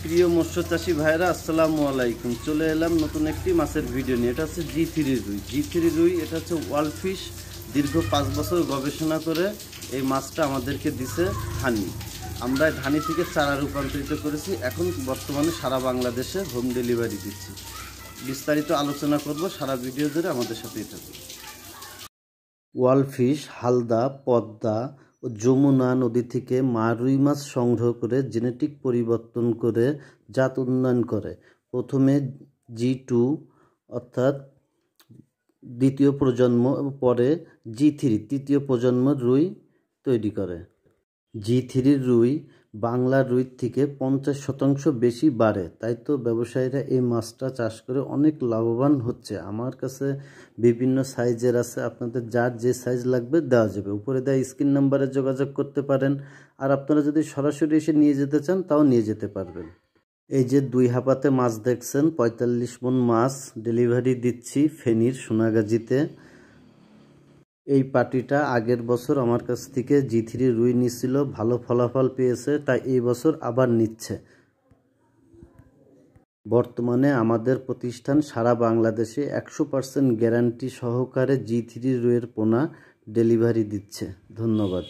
প্রিয় মৎস্য চাষী ভাইরা আসসালামু আলাইকুম। চলে এলাম নতুন একটি মাছের ভিডিও নিয়ে। এটা হচ্ছে G3 রুই। G3 রুই এটা হচ্ছে ওয়ার্ল্ড ফিশ। দীর্ঘ 5 বছর গবেষণা করে এই মাছটা আমাদেরকে দিছে ধানি। আমরা ধানি থেকে চারা রূপান্তরিত করেছি। এখন বর্তমানে সারা বাংলাদেশে হোম ডেলিভারি দিচ্ছি। বিস্তারিত আলোচনা করব, সারা ভিডিও জুড়ে আমাদের সাথেই থাকুন। ওয়ার্ল্ড ফিশ হালদা, পদ্মা ও যমুনা নদী থেকে মা রুই মাছ সংগ্রহ করে জেনেটিক পরিবর্তন করে জাত উন্নয়ন করে। প্রথমে G2 অর্থাৎ দ্বিতীয় প্রজন্ম এবং পরে G3 তৃতীয় প্রজন্মের রুই তৈরি করে। G3 রুই বাংলার রুই থেকে 50% বেশি বাড়ে। তাই তো ব্যবসায়ীরা এই মাছটা চাষ করে অনেক লাভবান হচ্ছে। আমার কাছে বিভিন্ন সাইজের আছে, আপনাদের যার যে সাইজ লাগবে দেওয়া যাবে। উপরে দেওয়া স্ক্রিন নাম্বারে যোগাযোগ করতে পারেন। আর আপনারা যদি সরাসরি এসে নিয়ে যেতে চান তাও নিয়ে যেতে পারবেন। এই যে 2 হাপাতে মাছ দেখছেন, 45 মণ মাছ ডেলিভারি দিচ্ছি ফেনীর সোনাগাজীতে। এই পার্টিটা আগের বছর আমার কাছ থেকে G3 রুই নিচ্ছিল, ভালো ফলাফল পেয়েছে, তাই এই বছর আবার নিচ্ছে। বর্তমানে আমাদের প্রতিষ্ঠান সারা বাংলাদেশে 100% গ্যারান্টি সহকারে G3 রুইয়ের পোনা ডেলিভারি দিচ্ছে। ধন্যবাদ।